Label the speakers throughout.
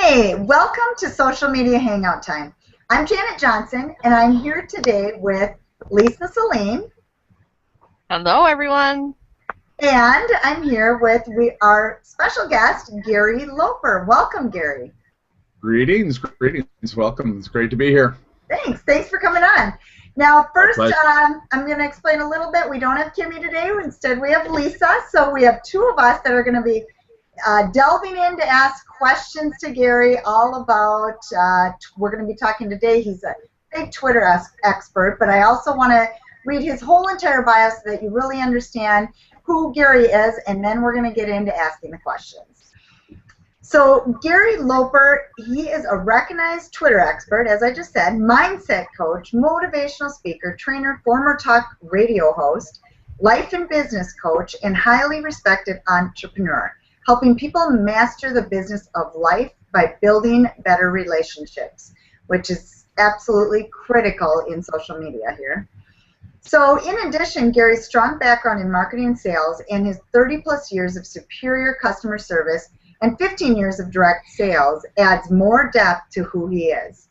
Speaker 1: Hey, welcome to Social Media Hangout Time. I'm Janet Johnson, and I'm here today with Lisa Saline.
Speaker 2: Hello, everyone.
Speaker 1: And I'm here with our special guest, Gary Loper. Welcome, Gary.
Speaker 3: Greetings. Welcome. It's great to be here.
Speaker 1: Thanks for coming on. Now, first, I'm going to explain a little bit. We don't have Kimmy today. Instead, we have Lisa. So we have two of us that are going to be delving in to ask questions to Gary all about, we're going to be talking today, he's a big Twitter expert, but I also want to read his whole entire bio so that you really understand who Gary is, and then we're going to get into asking the questions. So Gary Loper, he is a recognized Twitter expert, as I just said, mindset coach, motivational speaker, trainer, former talk radio host, life and business coach, and highly respected entrepreneur, helping people master the business of life by building better relationships, which is absolutely critical in social media here. So in addition, Gary's strong background in marketing and sales and his 30-plus years of superior customer service and 15 years of direct sales adds more depth to who he is.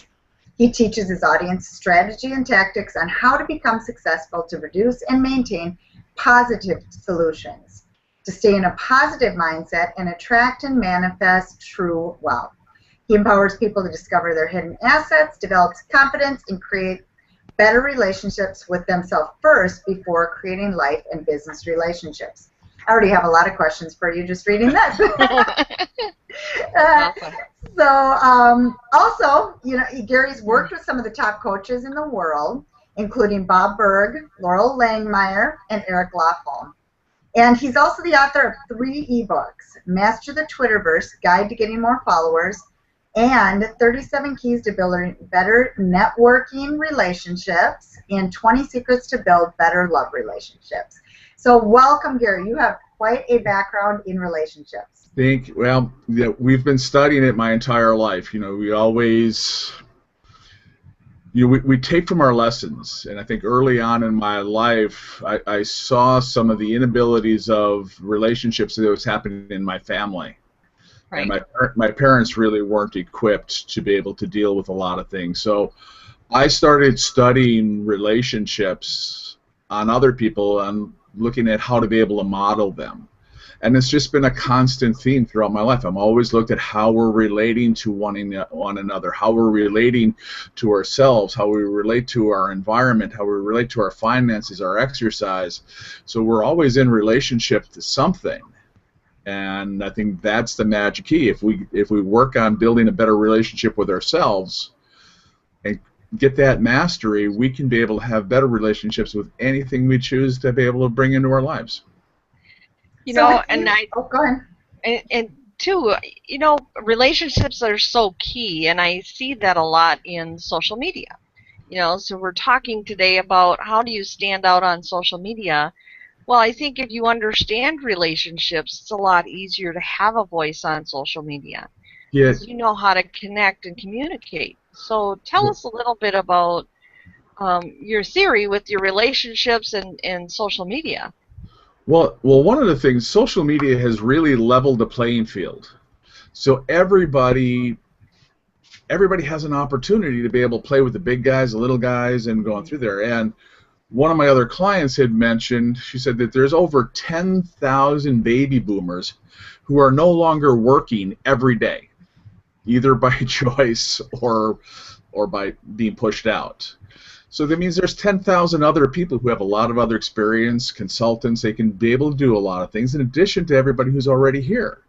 Speaker 1: He teaches his audience strategy and tactics on how to become successful to reduce and maintain positive solutions, to stay in a positive mindset and attract and manifest true wealth. He empowers people to discover their hidden assets, develops confidence, and create better relationships with themselves first before creating life and business relationships. I already have a lot of questions for you just reading this. Also, you know, Gary's worked with some of the top coaches in the world, including Bob Burg, Laurel Langmeyer, and Eric Lofholm. And he's also the author of 3 ebooks, Master the Twitterverse, Guide to Getting More Followers, and 37 Keys to Building Better Networking Relationships, and 20 Secrets to Build Better Love Relationships. So welcome, Gary. You have quite a background in relationships.
Speaker 3: Well, yeah, we've been studying it my entire life. You know, we always, we take from our lessons. And I think early on in my life, I saw some of the inabilities of relationships that was happening in my family. Right. And my parents really weren't equipped to be able to deal with a lot of things. So I started studying relationships on other people and looking at how to be able to model them. And it's just been a constant theme throughout my life. I'm always looked at how we're relating to one another, how we're relating to ourselves, how we relate to our environment, how we relate to our finances, our exercise. So we're always in relationship to something. And I think that's the magic key. If we work on building a better relationship with ourselves and get that mastery, we can be able to have better relationships with anything we choose to be able to bring into our lives.
Speaker 2: You know, and
Speaker 1: go ahead.
Speaker 2: And too, you know, relationships are so key, and I see that a lot in social media. You know, so we're talking today about how do you stand out on social media. Well, I think if you understand relationships, it's a lot easier to have a voice on social media.
Speaker 3: Yeah.
Speaker 2: Because you know how to connect and communicate. So tell us a little bit about your theory with your relationships and social media.
Speaker 3: Well, one of the things, social media has really leveled the playing field. So everybody has an opportunity to be able to play with the big guys, the little guys, and going through there. And one of my other clients had mentioned, she said that there's over 10,000 baby boomers who are no longer working every day, either by choice or by being pushed out. So that means there's 10,000 other people who have a lot of other experience, consultants. They can be able to do a lot of things in addition to everybody who's already here.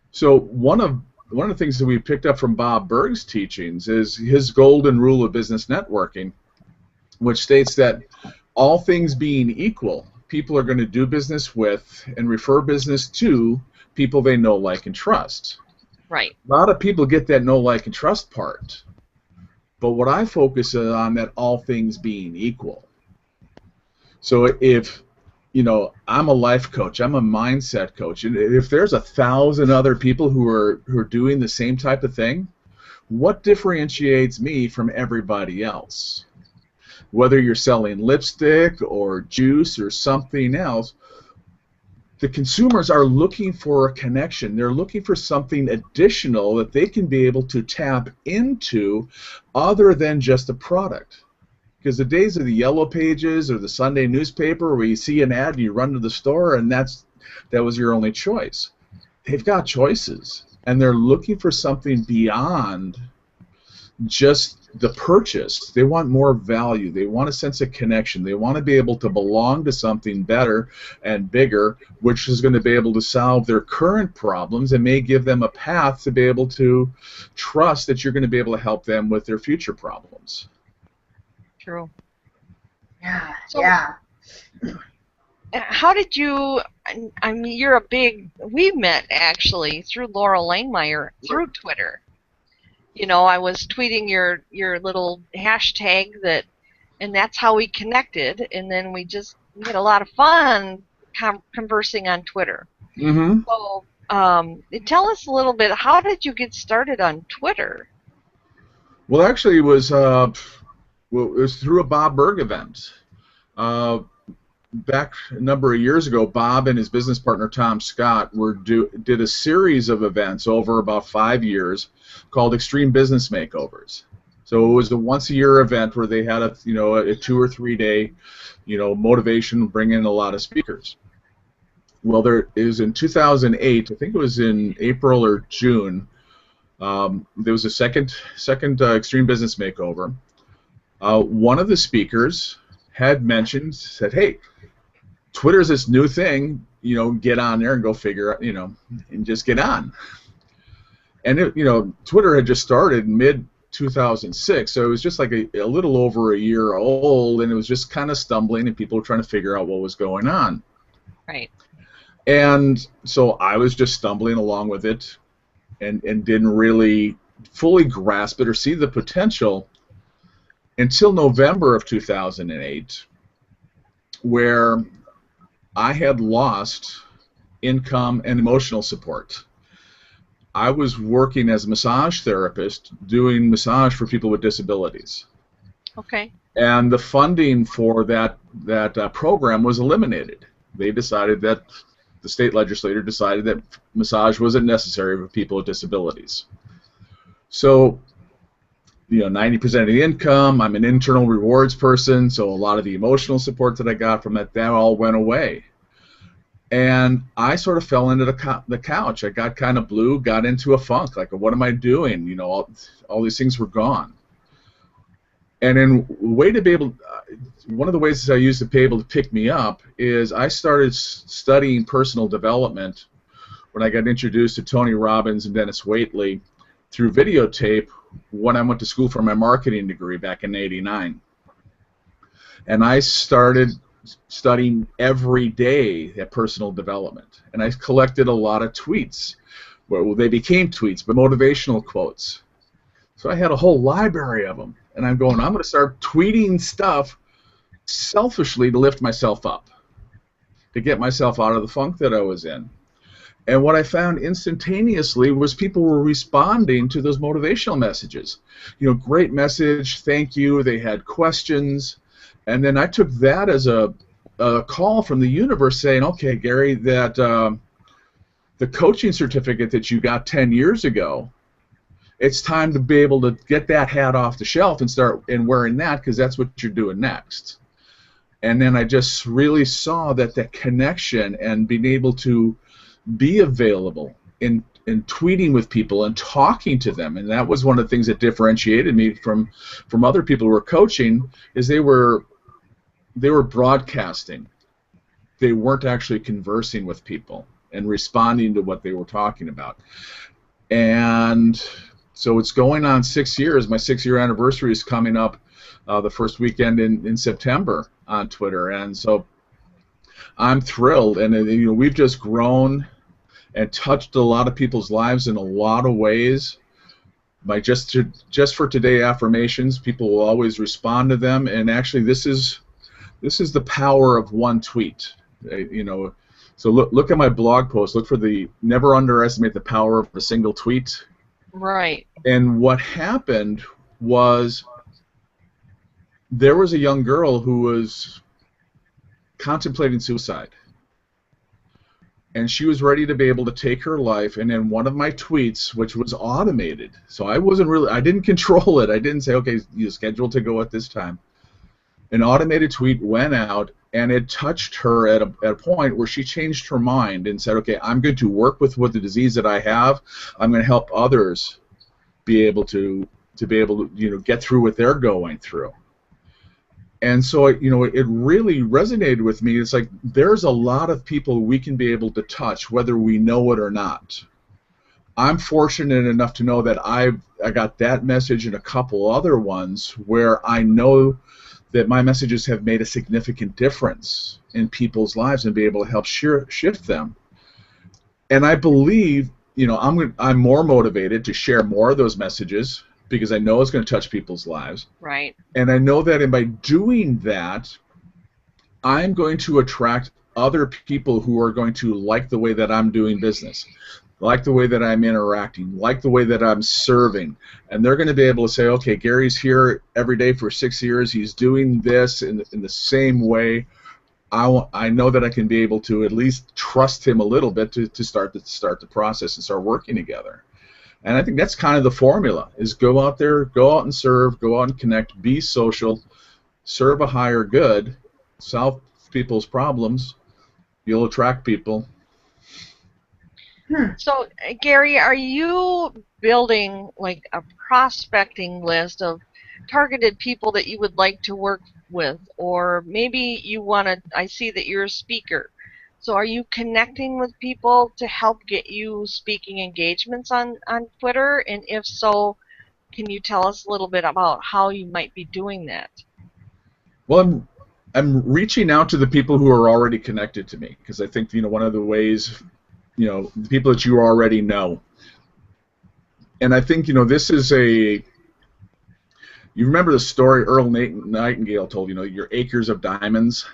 Speaker 3: So one of the things that we picked up from Bob Burg's teachings is his golden rule of business networking, which states that all things being equal, people are going to do business with and refer business to people they know, like, and trust.
Speaker 2: Right.
Speaker 3: A lot of people get that know, like, and trust part. But what I focus on, that all things being equal. So if, you know, I'm a life coach, I'm a mindset coach, and if there's 1,000 other people who are doing the same type of thing, what differentiates me from everybody else? Whether you're selling lipstick or juice or something else, the consumers are looking for a connection. They're looking for something additional that they can be able to tap into other than just a product. Because the days of the yellow pages or the Sunday newspaper where you see an ad and you run to the store and that was your only choice. They've got choices, and they're looking for something beyond just the purchase. They want more value. They want a sense of connection. They want to be able to belong to something better and bigger, which is going to be able to solve their current problems and may give them a path to be able to trust that you're going to be able to help them with their future problems.
Speaker 2: True.
Speaker 1: Yeah.
Speaker 2: So,
Speaker 1: Yeah.
Speaker 2: how did you, I mean, you're a big, we met actually through Laura Langmeyer through Twitter. You know, I was tweeting your little hashtag and that's how we connected, and then we had a lot of fun conversing on Twitter.
Speaker 3: Mm-hmm.
Speaker 2: So, tell us a little bit, how did you get started on Twitter?
Speaker 3: Well, actually, it was through a Bob Berg event. Back a number of years ago, Bob and his business partner Tom Scott did a series of events over about 5 years called Extreme Business Makeovers. So it was a once-a-year event where they had a 2 or 3 day, motivation, bring in a lot of speakers. Well, it was in 2008. I think it was in April or June. There was a second Extreme Business Makeover. One of the speakers had said, "Hey, Twitter's this new thing, get on there and go figure out, and just get on." And Twitter had just started mid-2006, so it was just like a little over a year old, and it was just kind of stumbling, and people were trying to figure out what was going on.
Speaker 2: Right.
Speaker 3: And so I was just stumbling along with it, and didn't really fully grasp it or see the potential until November of 2008, where I had lost income and emotional support. I was working as a massage therapist doing massage for people with disabilities.
Speaker 2: Okay.
Speaker 3: And the funding for that program was eliminated. They decided that the state legislature decided that massage wasn't necessary for people with disabilities. So 90% of the income, I'm an internal rewards person, so a lot of the emotional support that I got from that all went away. And I sort of fell into the couch. I got kind of blue, got into a funk, like, what am I doing? All these things were gone. And then one of the ways I used to be able to pick me up is I started studying personal development when I got introduced to Tony Robbins and Dennis Waitley through videotape when I went to school for my marketing degree back in '89. And I started studying every day at personal development. And I collected a lot of tweets. Well, they became tweets, but motivational quotes. So I had a whole library of them. And I'm going to start tweeting stuff selfishly to lift myself up, to get myself out of the funk that I was in. And what I found instantaneously was people were responding to those motivational messages. Great message, thank you. They had questions. And then I took that as a call from the universe saying, okay, Gary, that the coaching certificate that you got 10 years ago, it's time to be able to get that hat off the shelf and start wearing that, because that's what you're doing next. And then I just really saw that connection and being able to be available in tweeting with people and talking to them, and that was one of the things that differentiated me from other people who were coaching, is they were broadcasting. They weren't actually conversing with people and responding to what they were talking about. And so it's going on 6 years. My 6-year anniversary is coming up the first weekend in September on Twitter, and so I'm thrilled. And we've just grown and touched a lot of people's lives in a lot of ways. By just for today affirmations, people will always respond to them. And actually, this is the power of one tweet. So look at my blog post. Look for never underestimate the power of a single tweet.
Speaker 2: Right.
Speaker 3: And what happened was there was a young girl who was contemplating suicide. and she was ready to be able to take her life. And then one of my tweets, which was automated, so I didn't control it. I didn't say, okay, you're scheduled to go at this time. An automated tweet went out, and it touched her at a point where she changed her mind and said, okay, I'm going to work with what the disease that I have. I'm going to help others be able to get through what they're going through. And so, it really resonated with me. It's like there's a lot of people we can be able to touch, whether we know it or not. I'm fortunate enough to know that I got that message and a couple other ones where I know that my messages have made a significant difference in people's lives and be able to help shift them. And I believe, I'm more motivated to share more of those messages because I know it's going to touch people's lives.
Speaker 2: Right.
Speaker 3: And I know that by doing that, I'm going to attract other people who are going to like the way that I'm doing business, like the way that I'm interacting, like the way that I'm serving. And they're going to be able to say, okay, Gary's here every day for 6 years. He's doing this in the same way. I know that I can be able to at least trust him a little bit to start the process and start working together. And I think that's kind of the formula, is go out there, go out and serve, go out and connect, be social, serve a higher good, solve people's problems. You'll attract people.
Speaker 2: So, Gary, are you building like a prospecting list of targeted people that you would like to work with? Or maybe you want to, I see that you're a speaker. So are you connecting with people to help get you speaking engagements on Twitter? And if so, can you tell us a little bit about how you might be doing that?
Speaker 3: Well, I'm reaching out to the people who are already connected to me, because I think, one of the ways, the people that you already know. And I think, this is you remember the story Earl Nightingale told, your acres of diamonds?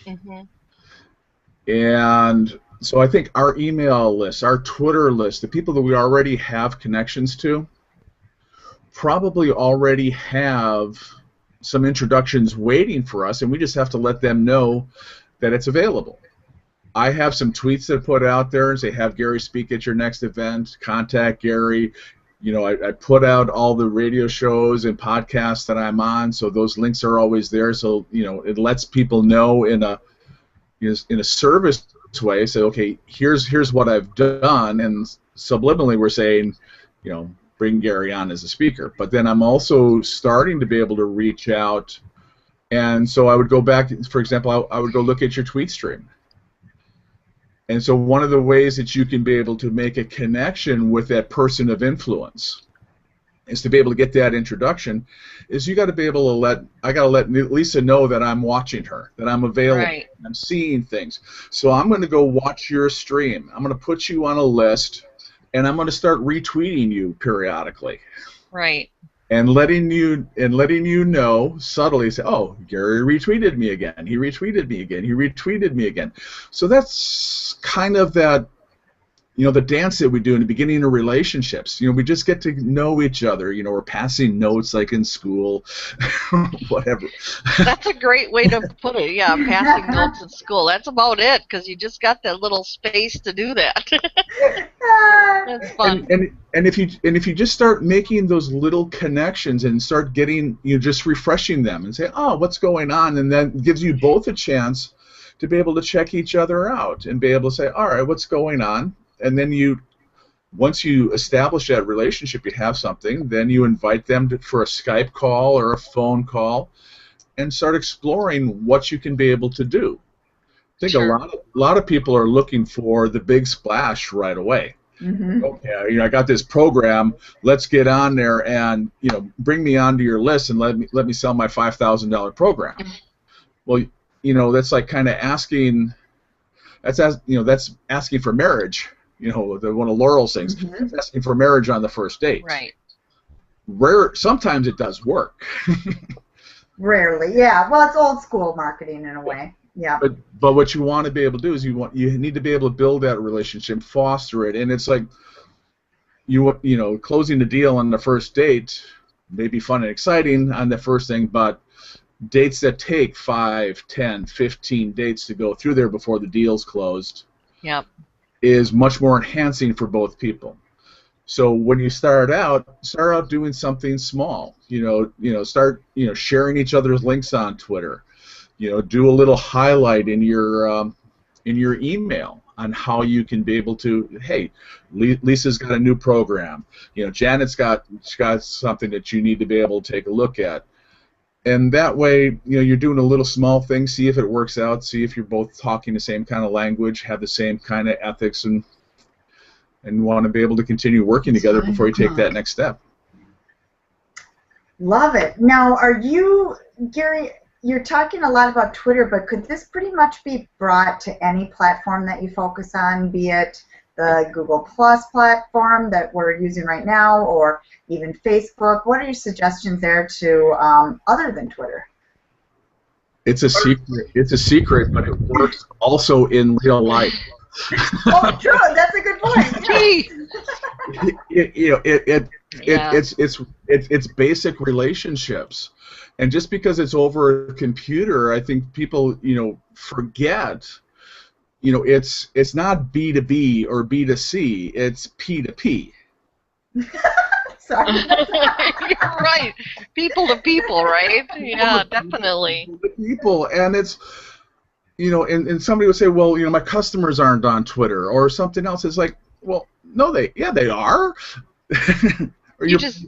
Speaker 2: Mm-hmm.
Speaker 3: And so I think our email list, our Twitter list, the people that we already have connections to, probably already have some introductions waiting for us, and we just have to let them know that it's available. I have some tweets that I put out there and say, have Gary speak at your next event, contact Gary. I put out all the radio shows and podcasts that I'm on, so those links are always there. So, it lets people know in a service way, say, okay, here's what I've done, and subliminally we're saying, bring Gary on as a speaker. But then I'm also starting to be able to reach out, and so I would go back, for example, I would go look at your tweet stream. And so one of the ways that you can be able to make a connection with that person of influence is to be able to get that introduction, is you got to be able to I got to let Lisa know that I'm watching her, that I'm available,
Speaker 2: right.
Speaker 3: I'm seeing things. So I'm going to go watch your stream. I'm going to put you on a list, and I'm going to start retweeting you periodically.
Speaker 2: Right.
Speaker 3: And letting you know subtly, say, oh, Gary retweeted me again. He retweeted me again. He retweeted me again. So that's kind of that, the dance that we do in the beginning of relationships. We just get to know each other. We're passing notes like in school, whatever.
Speaker 2: That's a great way to put it. Yeah, passing notes in school. That's about it, because you just got that little space to do that. That's fun.
Speaker 3: And if you just start making those little connections and start getting, just refreshing them and say, oh, what's going on, and then gives you both a chance to be able to check each other out and be able to say, all right, what's going on? And then once you establish that relationship, you have something, then you invite them for a Skype call or a phone call and start exploring what you can be able to do. I think
Speaker 2: Sure.
Speaker 3: a lot of people are looking for the big splash right away.
Speaker 1: Mm-hmm.
Speaker 3: Okay, I got this program. Let's get on there and bring me onto your list and let me sell my $5,000 program. Well, that's like kind of asking. That's asking for marriage. One of Laurel's things.
Speaker 1: Mm-hmm.
Speaker 3: It's asking for marriage on the first date.
Speaker 2: Right.
Speaker 3: Sometimes it does work.
Speaker 1: Rarely, yeah. Well, it's old school marketing in a way. Yeah.
Speaker 3: But what you want to be able to do is you need to be able to build that relationship, foster it, and it's like closing the deal on the first date may be fun and exciting on the first thing, but dates that take 5, 10, 15 dates to go through there before the deal's closed.
Speaker 2: Yep.
Speaker 3: is much more enhancing for both people. So when you start out doing something small. Start sharing each other's links on Twitter. Do a little highlight in your email on how you can be able to. Hey, Lisa's got a new program. Janet's got something that you need to be able to take a look at. And that way, you're doing a little small thing. See if it works out. See if you're both talking the same kind of language, have the same kind of ethics, and want to be able to continue working together before you take that next step.
Speaker 1: Love it. Now, are you, Gary, you're talking a lot about Twitter, but could this pretty much be brought to any platform that you focus on, be it the Google Plus platform that we're using right now, or even Facebook? What are your suggestions there to other than Twitter?
Speaker 3: It's a secret. It's a secret, but it works also in real life.
Speaker 1: Oh, true. That's a good point.
Speaker 3: It's basic relationships, and just because it's over a computer, I think people forget. It's not B2B or B2C. It's P2P.
Speaker 1: Sorry.
Speaker 2: You're right. People to people, right? Yeah, definitely.
Speaker 3: People, and it's. And somebody would say, well, my customers aren't on Twitter or something else. It's like, well, no, they are.
Speaker 2: They just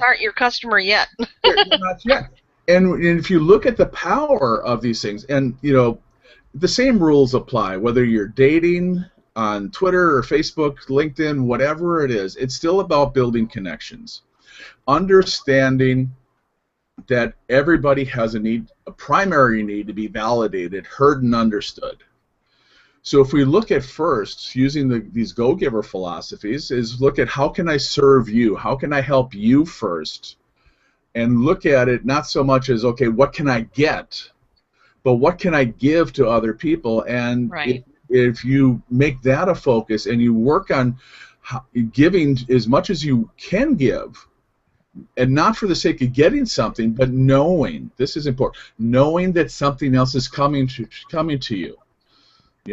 Speaker 2: aren't your customer yet.
Speaker 3: Not yet. And if you look at the power of these things, and the same rules apply whether you're dating on Twitter or Facebook, LinkedIn, whatever it is. It's still about building connections, understanding that everybody has a primary need to be validated, heard, and understood. So if we look at first, using these go-giver philosophies, is look at how can I serve you? How can I help you first? And look at it not so much as, okay, what can I get? But what can I give to other people? And
Speaker 2: right.
Speaker 3: if you make that a focus and you work on giving as much as you can give, and not for the sake of getting something, but knowing, this is important, knowing that something else is coming to you.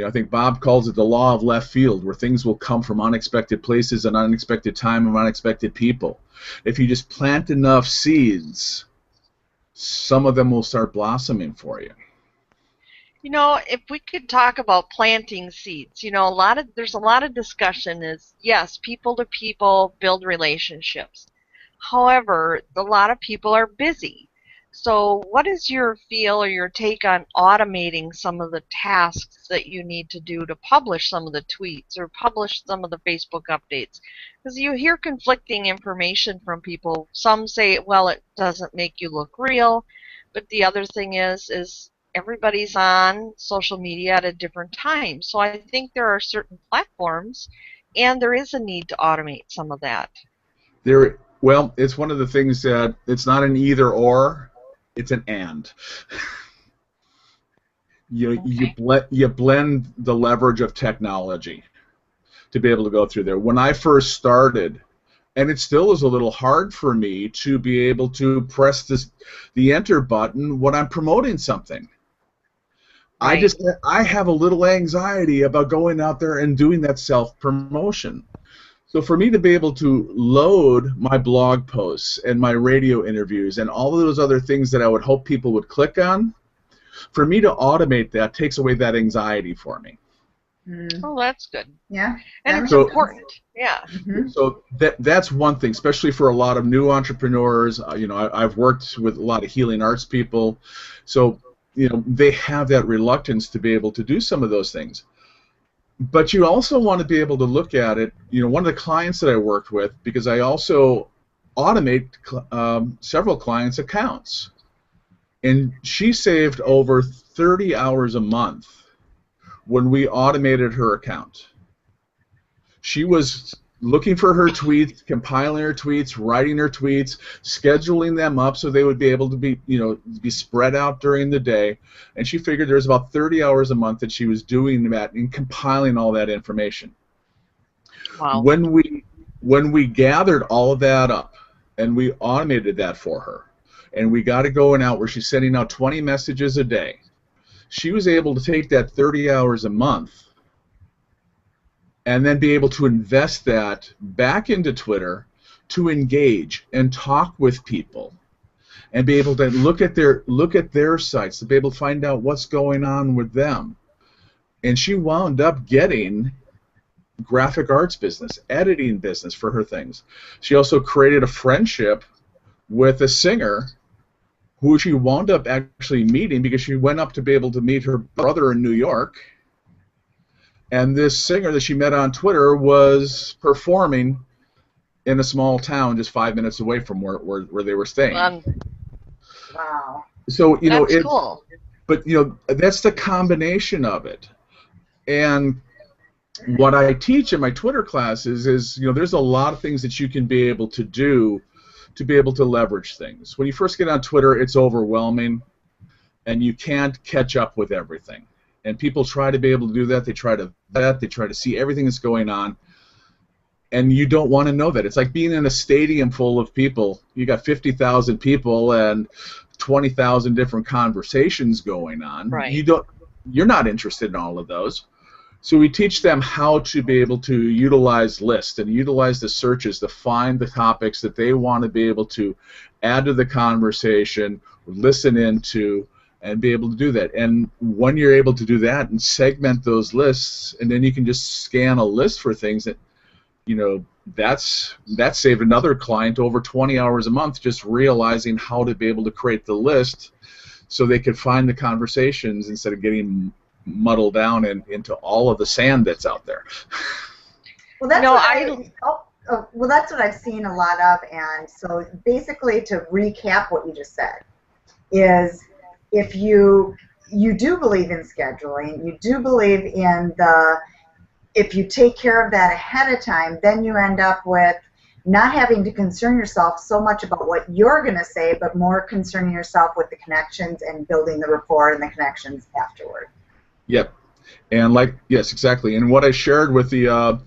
Speaker 3: I think Bob calls it the law of left field, where things will come from unexpected places and unexpected time and unexpected people. If you just plant enough seeds, some of them will start blossoming for you.
Speaker 2: If we could talk about planting seeds, there's a lot of discussion is, yes, people to people build relationships. However, a lot of people are busy. So what is your feel or your take on automating some of the tasks that you need to do to publish some of the tweets or publish some of the Facebook updates? Because you hear conflicting information from people. Some say, well, it doesn't make you look real. But the other thing is everybody's on social media at a different time. So I think there are certain platforms, and there is a need to automate some of that.
Speaker 3: Well, it's one of the things that it's not an either or, it's an and. You blend the leverage of technology to be able to go through there. When I first started, and it still is a little hard for me to be able to press the enter button when I'm promoting something. Right. I have a little anxiety about going out there and doing that self-promotion. So for me to be able to load my blog posts and my radio interviews and all of those other things that I would hope people would click on, for me to automate that takes away that anxiety for me.
Speaker 2: Oh, that's good.
Speaker 1: Yeah.
Speaker 2: And it's important. Yeah.
Speaker 1: Mm-hmm.
Speaker 3: So that's one thing, especially for a lot of new entrepreneurs. I've worked with a lot of healing arts people, so they have that reluctance to be able to do some of those things. But you also want to be able to look at it. One of the clients that I worked with, because I also automate several clients' accounts, and she saved over 30 hours a month when we automated her account. She was looking for her tweets, compiling her tweets, writing her tweets, scheduling them up so they would be able to be spread out during the day. And she figured there was about 30 hours a month that she was doing that and compiling all that information.
Speaker 2: Wow.
Speaker 3: When we gathered all of that up and we automated that for her, and we got it going out where she's sending out 20 messages a day, she was able to take that 30 hours a month and then be able to invest that back into Twitter to engage and talk with people and be able to look at their sites, to be able to find out what's going on with them. And she wound up getting graphic arts business, editing business for her things. She also created a friendship with a singer who she wound up actually meeting because she went up to be able to meet her brother in New York. And this singer that she met on Twitter was performing in a small town just 5 minutes away from where they were staying.
Speaker 1: Wow.
Speaker 3: So,
Speaker 2: That's
Speaker 3: it's
Speaker 2: cool.
Speaker 3: But, that's the combination of it. And what I teach in my Twitter classes is, there's a lot of things that you can be able to do to be able to leverage things. When you first get on Twitter, it's overwhelming, and you can't catch up with everything. And people try to be able to do that. They try to vet. They try to see everything that's going on. And you don't want to know that. It's like being in a stadium full of people. You got 50,000 people and 20,000 different conversations going on.
Speaker 2: Right.
Speaker 3: You're not interested in all of those. So we teach them how to be able to utilize lists and utilize the searches to find the topics that they want to be able to add to the conversation, listen into, and be able to do that. And when you're able to do that and segment those lists, and then you can just scan a list for things that, that saved another client over 20 hours a month just realizing how to be able to create the list so they could find the conversations instead of getting muddled down into all of the sand that's out there.
Speaker 1: Well, that's what I've seen a lot of. And so basically, to recap what you just said, is if you do believe in scheduling, you do believe in if you take care of that ahead of time, then you end up with not having to concern yourself so much about what you're going to say, but more concerning yourself with the connections and building the rapport and the connections afterward.
Speaker 3: Yep. And yes, exactly. And what I shared with the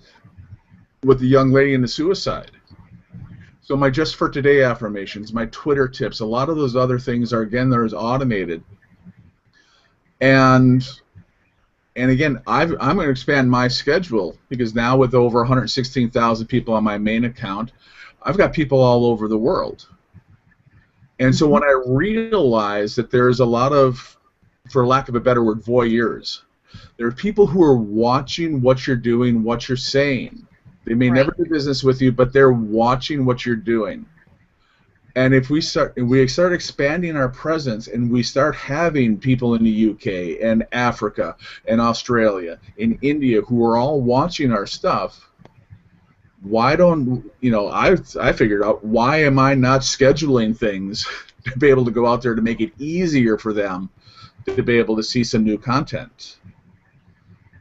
Speaker 3: young lady in the suicide. So my Just for Today affirmations, my Twitter tips, a lot of those other things are, again, there's automated. And again, I'm going to expand my schedule because now with over 116,000 people on my main account, I've got people all over the world. And so when I realized that there's a lot of, for lack of a better word, voyeurs, there are people who are watching what you're doing, what you're saying. They may never do business with you, but they're watching what you're doing. And if we start expanding our presence and we start having people in the UK and Africa and Australia and India who are all watching our stuff, why don't, I figured out, why am I not scheduling things to be able to go out there to make it easier for them to be able to see some new content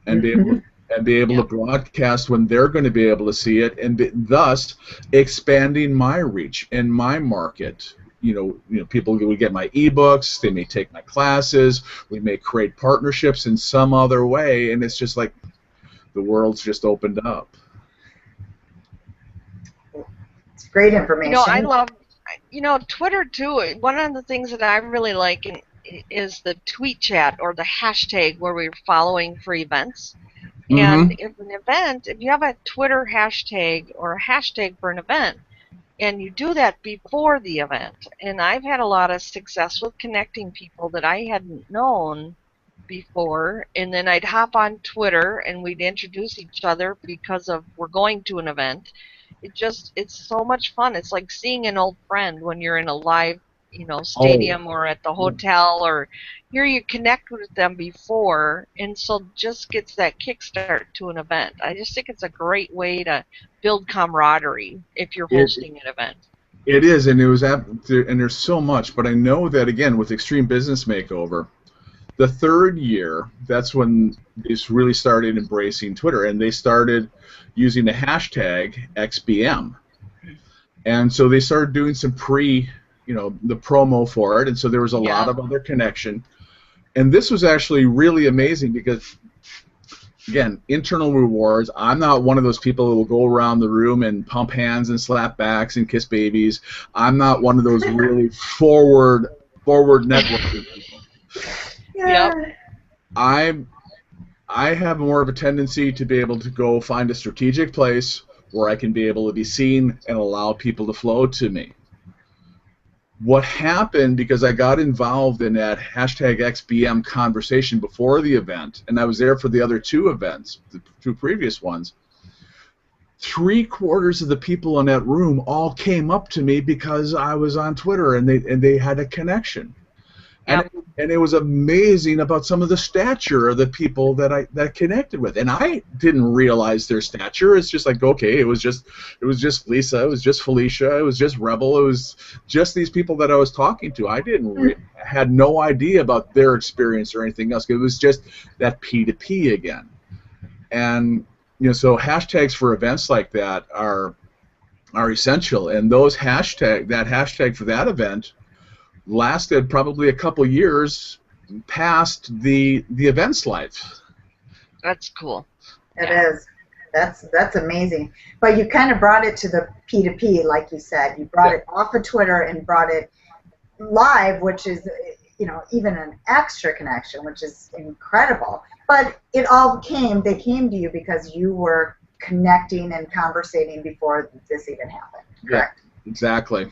Speaker 3: and be able to broadcast when they're going to be able to see it, and thus expanding my reach and my market. People will get my ebooks, they may take my classes, we may create partnerships in some other way, and it's just like the world's just opened up.
Speaker 1: It's great information.
Speaker 2: I love, Twitter too. One of the things that I really like is the tweet chat or the hashtag where we're following for events. And if you have a Twitter hashtag or a hashtag for an event, and you do that before the event, and I've had a lot of success with connecting people that I hadn't known before, and then I'd hop on Twitter and we'd introduce each other because we're going to an event. It's so much fun. It's like seeing an old friend when you're in a live stadium or at the hotel, or here you connect with them before, and so just gets that kickstart to an event. I just think it's a great way to build camaraderie if you're hosting an event.
Speaker 3: It is, and there's so much, but I know that, again, with Extreme Business Makeover, the third year, that's when they really started embracing Twitter, and they started using the hashtag XBM. And so they started doing some the promo for it, and so there was a lot of other connection. And this was actually really amazing because, again, internal rewards. I'm not one of those people who will go around the room and pump hands and slap backs and kiss babies. I'm not one of those really forward networking people.
Speaker 2: Yep.
Speaker 3: I I have more of a tendency to be able to go find a strategic place where I can be able to be seen and allow people to flow to me. What happened, because I got involved in that hashtag XBM conversation before the event, and I was there for the other two events, the two previous ones, 3/4 of the people in that room all came up to me because I was on Twitter, and they had a connection.
Speaker 2: Yep.
Speaker 3: And it was amazing about some of the stature of the people that I connected with, and I didn't realize their stature. It's just like, okay, it was just Lisa, it was just Felicia, it was just Rebel, it was just these people that I was talking to. I had no idea about their experience or anything else. It was just that P2P again, and so hashtags for events like that are essential, and that hashtag for that event lasted probably a couple years past the event's life.
Speaker 2: That's cool.
Speaker 1: It is. That's amazing. But you kind of brought it to the P2P, like you said. You brought it off of Twitter and brought it live, which is, even an extra connection, which is incredible. But they came to you because you were connecting and conversating before this even happened, correct?
Speaker 3: Yeah, exactly.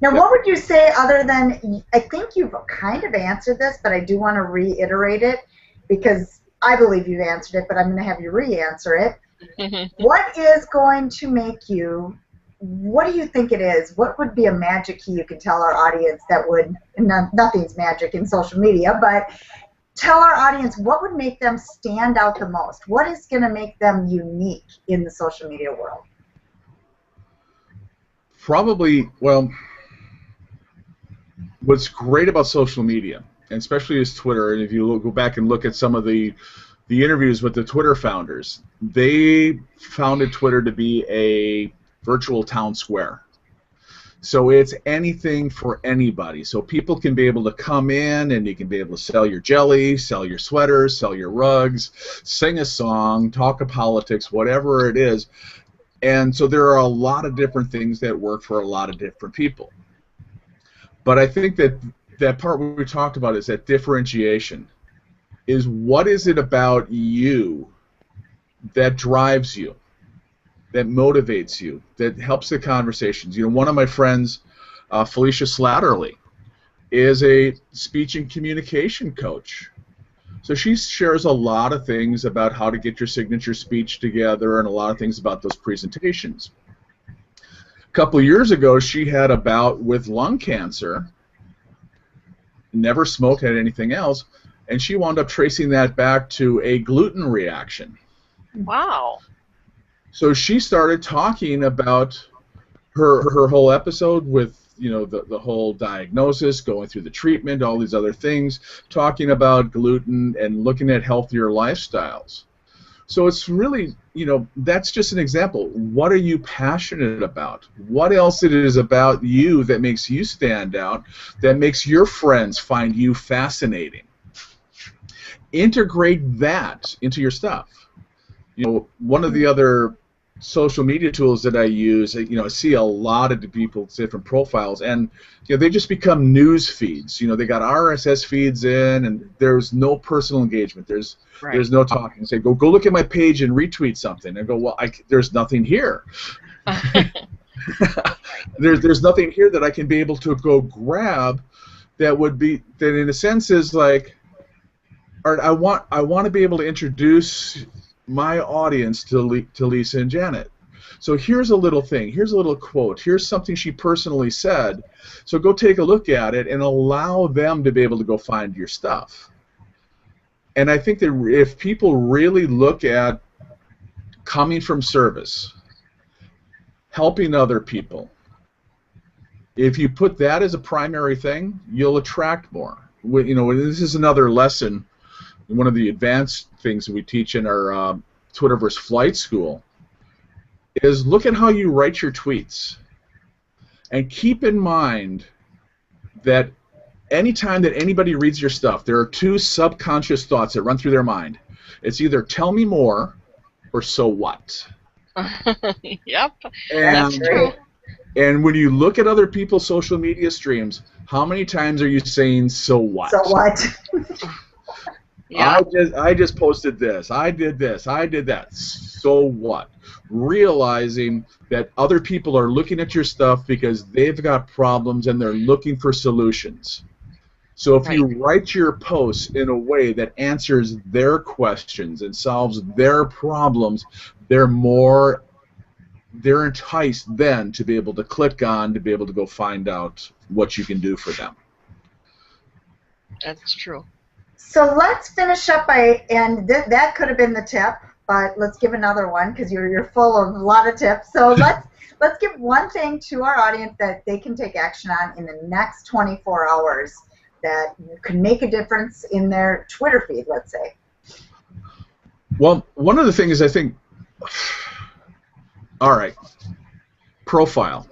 Speaker 1: Now, what would you say other than, I think you've kind of answered this, but I do want to reiterate it because I believe you've answered it, but I'm going to have you re-answer it. What is going to make you, what do you think it is? What would be a magic key you could tell our audience that would, and nothing's magic in social media, but tell our audience what would make them stand out the most? What is going to make them unique in the social media world?
Speaker 3: Probably, well, what's great about social media, and especially as Twitter, and if you go back and look at some of the interviews with the Twitter founders, they founded Twitter to be a virtual town square. So it's anything for anybody. So people can be able to come in and you can be able to sell your jelly, sell your sweaters, sell your rugs, sing a song, talk of politics, whatever it is. And so there are a lot of different things that work for a lot of different people. But I think that part we talked about is that differentiation. Is what is it about you that drives you, that motivates you, that helps the conversations? One of my friends, Felicia Slatterly, is a speech and communication coach. So she shares a lot of things about how to get your signature speech together and a lot of things about those presentations. A couple of years ago, she had a bout with lung cancer, never smoked, had anything else, and she wound up tracing that back to a gluten reaction.
Speaker 2: Wow.
Speaker 3: So she started talking about her whole episode with the whole diagnosis, going through the treatment, all these other things, talking about gluten and looking at healthier lifestyles. So it's really, that's just an example. What are you passionate about? What else it is about you that makes you stand out, that makes your friends find you fascinating? Integrate that into your stuff. One of the other social media tools that I use, I see a lot of the people's different profiles, and they just become news feeds. They got RSS feeds in, and there's no personal engagement. There's no talking. Say, go look at my page and retweet something. And go, well, there's nothing here. There's nothing here that I can be able to go grab that in a sense is like, all right, I want to be able to introduce my audience to Lisa and Janet. So here's a little thing. Here's a little quote. Here's something she personally said. So go take a look at it and allow them to be able to go find your stuff. And I think that if people really look at coming from service, helping other people, if you put that as a primary thing, you'll attract more. This is another lesson. One of the advanced things that we teach in our Twitterverse Flight School is look at how you write your tweets. And keep in mind that anytime that anybody reads your stuff, there are two subconscious thoughts that run through their mind. It's either tell me more or so what.
Speaker 2: Yep, that's true.
Speaker 3: And when you look at other people's social media streams, how many times are you saying so what?
Speaker 1: So what?
Speaker 2: Yeah.
Speaker 3: I just posted this. I did this. I did that. So what? Realizing that other people are looking at your stuff because they've got problems and they're looking for solutions. So if you write your posts in a way that answers their questions and solves their problems, they're enticed then to be able to click on, to be able to go find out what you can do for them.
Speaker 2: That's true.
Speaker 1: So let's finish up and that could have been the tip, but let's give another one because you're full of a lot of tips. So let's give one thing to our audience that they can take action on in the next 24 hours that can make a difference in their Twitter feed, let's say.
Speaker 3: Well, one of the things I think, all right, profile.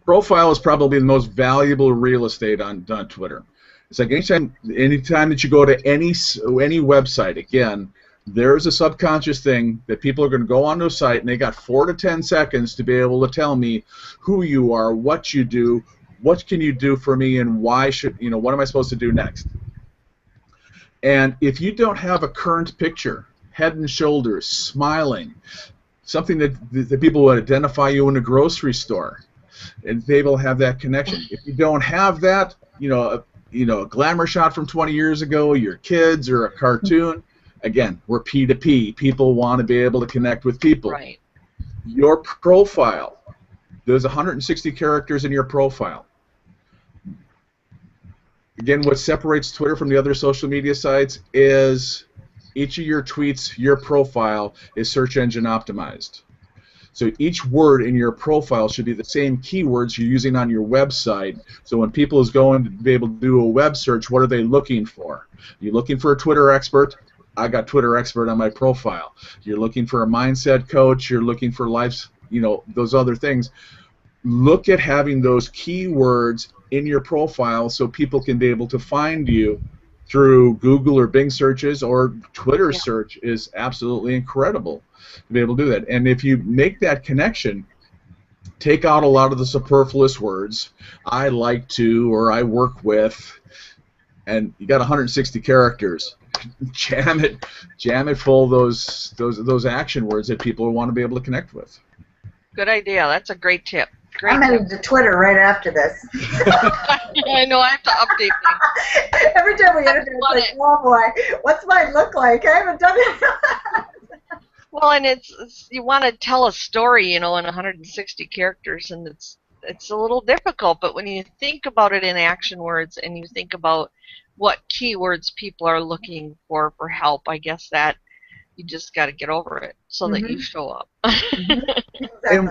Speaker 3: Profile is probably the most valuable real estate on Twitter. It's like anytime that you go to any website, again, there's a subconscious thing that people are going to go onto a site and they got 4 to 10 seconds to be able to tell me who you are, what you do, what can you do for me, and why should, what am I supposed to do next? And if you don't have a current picture, head and shoulders, smiling, something that people would identify you in a grocery store, and they will have that connection. If you don't have that, a glamour shot from 20 years ago, your kids, or a cartoon, again, we're P2P. People want to be able to connect with people.
Speaker 2: Right.
Speaker 3: Your profile, there's 160 characters in your profile. Again, what separates Twitter from the other social media sites is each of your tweets, your profile, is search engine optimized. So each word in your profile should be the same keywords you're using on your website. So when people is going to be able to do a web search, what are they looking for? You're looking for a Twitter expert? I got Twitter expert on my profile. You're looking for a mindset coach? You're looking for life, those other things. Look at having those keywords in your profile so people can be able to find you through Google or Bing searches, or Twitter search is absolutely incredible to be able to do that. And if you make that connection, take out a lot of the superfluous words, I like to, or I work with, and you got 160 characters. Jam it full of those action words that people want to be able to connect with.
Speaker 2: Good idea. That's a great tip.
Speaker 1: I'm headed to Twitter right after this.
Speaker 2: I know, I have to update things.
Speaker 1: Every time we interview, it's like, oh boy, what's mine look like? I haven't done it.
Speaker 2: Well, and it's you want to tell a story, in 160 characters, and it's a little difficult. But when you think about it in action words, and you think about what keywords people are looking for help, I guess that you just got to get over it so that you show up.
Speaker 3: And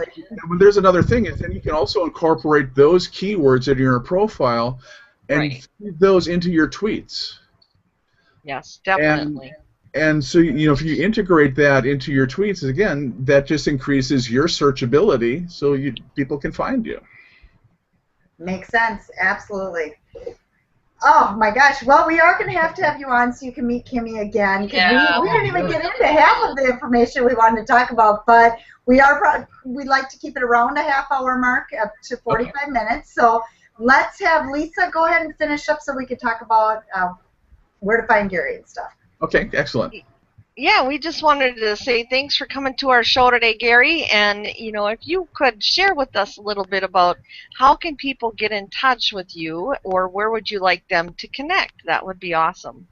Speaker 3: there's another thing is then you can also incorporate those keywords in your profile and feed those into your tweets.
Speaker 2: Yes, definitely.
Speaker 3: And so, if you integrate that into your tweets, again, that just increases your searchability so people can find you.
Speaker 1: Makes sense. Absolutely. Oh, my gosh. Well, we are going to have you on so you can meet Kimmy again. Because we didn't even get into half of the information we wanted to talk about, but we'd like to keep it around a half-hour mark up to 45 minutes. So let's have Lisa go ahead and finish up so we can talk about where to find Gary and stuff.
Speaker 3: Okay, excellent.
Speaker 2: Yeah, we just wanted to say thanks for coming to our show today, Gary. And, if you could share with us a little bit about how can people get in touch with you, or where would you like them to connect? That would be awesome.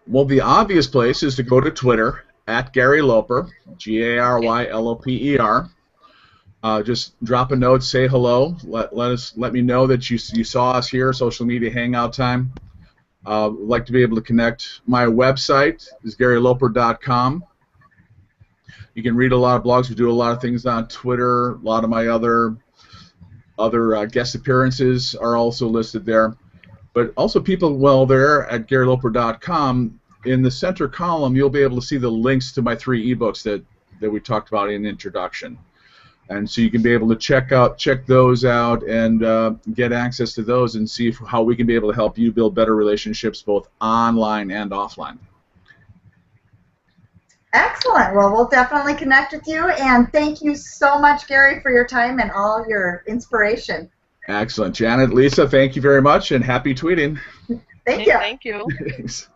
Speaker 3: Well, the obvious place is to go to Twitter, at Gary Loper, GaryLoper. Just drop a note, say hello. Let me know that you saw us here, social media hangout time. Like to be able to connect. My website is GaryLoper.com. You can read a lot of blogs. We do a lot of things on Twitter. A lot of my other guest appearances are also listed there. But also people, they're at GaryLoper.com. In the center column, you'll be able to see the links to my 3 ebooks that we talked about in the introduction. And so you can be able to check those out and get access to those and see how we can be able to help you build better relationships both online and offline.
Speaker 1: Excellent. Well, we'll definitely connect with you. And thank you so much, Gary, for your time and all your inspiration.
Speaker 3: Excellent. Janet, Lisa, thank you very much, and happy tweeting.
Speaker 1: Thank you.
Speaker 2: Thank you.
Speaker 3: Thanks.